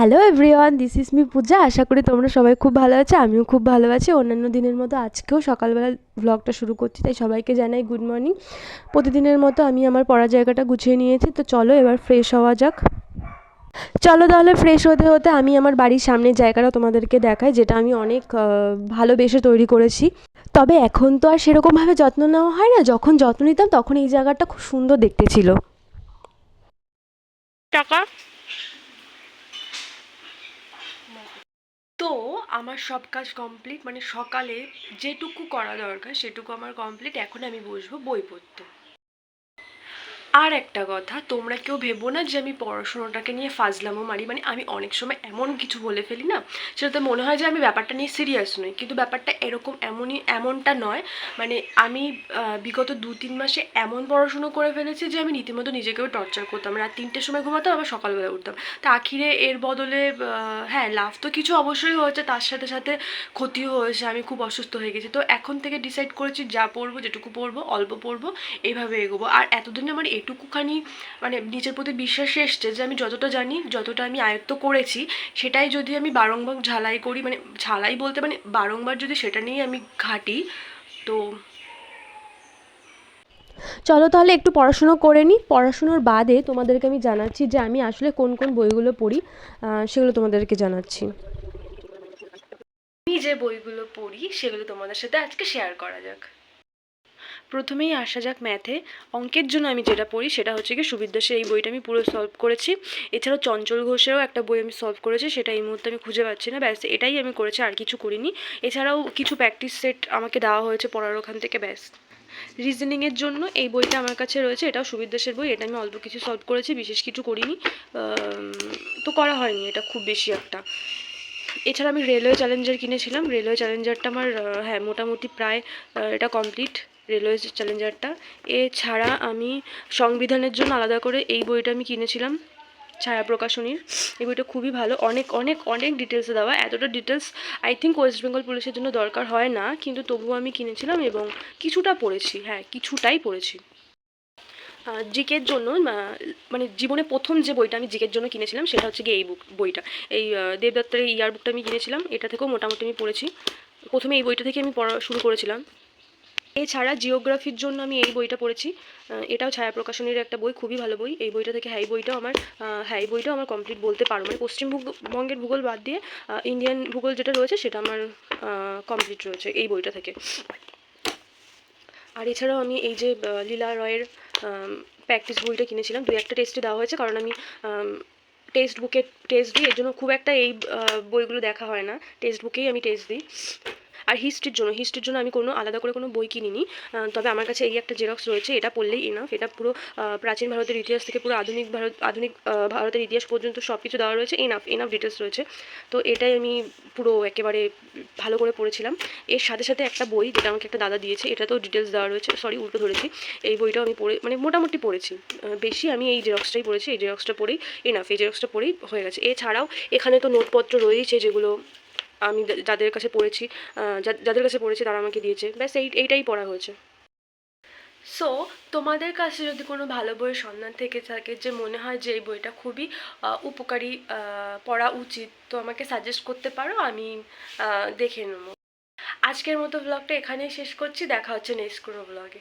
Hello everyone, this is me Puja. আশা করি তোমরা সবাই খুব ভালো আছো, আমিও খুব ভালো আছি। অন্যান্য দিনের মতো আজকেও সকালবেলা ব্লগটা শুরু করছি, তাই সবাইকে জানাই গুড মর্নিং। প্রতিদিনের মতো আমি আমার পড়ার জায়গাটা গুছিয়ে নিয়েছি, তো চলো এবার ফ্রেশ হওয়া যাক। চলো তাহলে ফ্রেশ হতে হতে আমি আমার বাড়ির সামনের জায়গাটা তোমাদেরকে দেখাই, যেটা আমি অনেক ভালোবেসে তৈরি করেছি। তবে এখন তো আর সেরকমভাবে যত্ন নেওয়া হয় না, যখন যত্ন নিতাম তখন এই জায়গাটা খুব সুন্দর দেখতে ছিল। টাকা তো আমার সব কাজ কমপ্লিট, মানে সকালে যেটুকু করা দরকার সেটুকু আমার কমপ্লিট। এখন আমি বসবো বই পড়তে। আর একটা কথা, তোমরা কেউ ভেবো না যে আমি পড়াশোনাটাকে নিয়ে ফাজলামো মারি। মানে আমি অনেক সময় এমন কিছু বলে ফেলি না, সেটাতে মনে হয় যে আমি ব্যাপারটা নিয়ে সিরিয়াস নই, কিন্তু ব্যাপারটা এমনটা নয়। মানে আমি বিগত 2-3 মাসে এমন পড়াশুনো করে ফেলেছি যে আমি রীতিমতো নিজেকেও টর্চার করতাম। রাত 3টের সময় ঘুমাতাম, আবার সকালবেলা উঠতাম। তা আখিরে এর বদলে হ্যাঁ, লাভ তো কিছু অবশ্যই হয়েছে, তার সাথে সাথে ক্ষতিও হয়েছে। আমি খুব অসুস্থ হয়ে গেছি। তো এখন থেকে ডিসাইড করেছি যা পড়বো, যেটুকু পড়বো অল্প পড়বো, এইভাবে এগোবো। আর এতদিনে আমার এটুকুখানি মানে নিজের প্রতি বিশ্বাস এসছে যে আমি যতটা জানি, যতটা আমি আয়ত্ত করেছি, সেটাই যদি আমি বারংবার ঝালাই করি, মানে ঝালাই বলতে মানে বারংবার যদি সেটা নিয়ে আমি ঘাঁটি, তো চলো তাহলে একটু পড়াশুনো করে নিই। পড়াশুনোর বাদে তোমাদেরকে আমি জানাচ্ছি যে আমি আসলে কোন কোন বইগুলো পড়ি, সেগুলো তোমাদেরকে জানাচ্ছি। আমি যে বইগুলো পড়ি সেগুলো তোমাদের সাথে আজকে শেয়ার করা যাক। প্রথমেই আসা যাক ম্যাথে। অঙ্কের জন্য আমি যেটা পড়ি সেটা হচ্ছে কি সুবির দাসের এই বইটা আমি পুরো সলভ করেছি। এছাড়াও চঞ্চল ঘোষেরও একটা বই আমি সলভ করেছি, সেটা এই মুহূর্তে আমি খুঁজে পাচ্ছি না। ব্যাস এটাই আমি করেছি, আর কিছু করিনি। এছাড়াও কিছু প্র্যাকটিস সেট আমাকে দেওয়া হয়েছে পড়ার ওখান থেকে, ব্যাস। রিজনিংয়ের জন্য এই বইটা আমার কাছে রয়েছে, এটাও সুবির দাসের বই। এটা আমি অল্প কিছু সলভ করেছি, বিশেষ কিছু করিনি। তো করা হয়নি এটা খুব বেশি একটা। এছাড়া আমি রেলওয়ে চ্যালেঞ্জার কিনেছিলাম। রেলওয়ে চ্যালেঞ্জারটা আমার হ্যাঁ মোটামুটি প্রায় এটা কমপ্লিট, রেলওয়ে চ্যালেঞ্জারটা। এছাড়া আমি সংবিধানের জন্য আলাদা করে এই বইটা আমি কিনেছিলাম, ছায়া প্রকাশনীর। এই বইটা খুবই ভালো, অনেক অনেক অনেক ডিটেলসে দেওয়া। এতটা details I think West Bengal পুলিশের জন্য দরকার হয় না, কিন্তু তবুও আমি কিনেছিলাম এবং কিছুটা পড়েছি, হ্যাঁ কিছুটাই পড়েছি। জিকের জন্য মানে জীবনে প্রথম যে বইটা আমি জিকের জন্য কিনেছিলাম সেটা হচ্ছে গিয়ে এই বইটা। এই দেবদত্তের এই ইয়ার বুকটা আমি কিনেছিলাম, এটা থেকেও মোটামুটি আমি পড়েছি। প্রথমে এই বইটা থেকে আমি পড়া শুরু করেছিলাম। এছাড়া জিওগ্রাফির জন্য আমি এই বইটা পড়েছি। এটাও ছায়া প্রকাশনীর একটা বই, খুবই ভালো বই এই বইটা থেকে। হ্যাঁ এই বইটাও আমার কমপ্লিট বলতে পারো। মানে পশ্চিমবঙ্গের ভূগোল বাদ দিয়ে ইন্ডিয়ান ভূগোল যেটা রয়েছে সেটা আমার কমপ্লিট রয়েছে এই বইটা থেকে। আর এছাড়াও আমি এই যে লীলা রয়ের প্র্যাকটিস বইটা কিনেছিলাম। 2-1টা টেস্টে দেওয়া হয়েছে, কারণ আমি টেক্সট বুকে টেস্ট দিই, এর জন্য খুব একটা এই বইগুলো দেখা হয় না, টেক্সট বুকেই আমি টেস্ট দিই। আর হিস্ট্রির জন্য আমি কোনো আলাদা করে কোনো বই কিনিনি। তবে আমার কাছে এই একটা জেরক্স রয়েছে, এটা পড়লেই ইনাফ। এটা পুরো প্রাচীন ভারতের ইতিহাস থেকে পুরো আধুনিক ভারতের ইতিহাস পর্যন্ত সব কিছু দেওয়া রয়েছে, এনাফ ডিটেলস রয়েছে। তো এটাই আমি পুরো একেবারে ভালো করে পড়েছিলাম। এর সাথে সাথে একটা বই যেটা আমাকে একটা দাদা দিয়েছে, এটাতেও ডিটেলস দেওয়া রয়েছে, সরি উল্টো ধরেছি। এই বইটাও আমি পড়ে মানে মোটামুটি পড়েছি, বেশি আমি এই জেরক্সটাই পড়েছি। এই জেরক্সটা পড়েই এনাফ, এই জেরক্সটা পড়েই হয়ে গেছে। এছাড়াও এখানে তো নোটপত্র রয়েছে, যেগুলো আমি যাদের কাছে পড়েছি, তারা আমাকে দিয়েছে, ব্যাস এইটাই পড়া হয়েছে। সো তোমাদের কাছে যদি কোনো ভালো বইয়ের সন্ধান থেকে থাকে, যে মনে হয় যে এই বইটা খুবই উপকারী, পড়া উচিত, তো আমাকে সাজেস্ট করতে পারো, আমি দেখে নেবো। আজকের মতো ব্লগটা এখানেই শেষ করছি, দেখা হচ্ছে নেক্সট কোনো ব্লগে।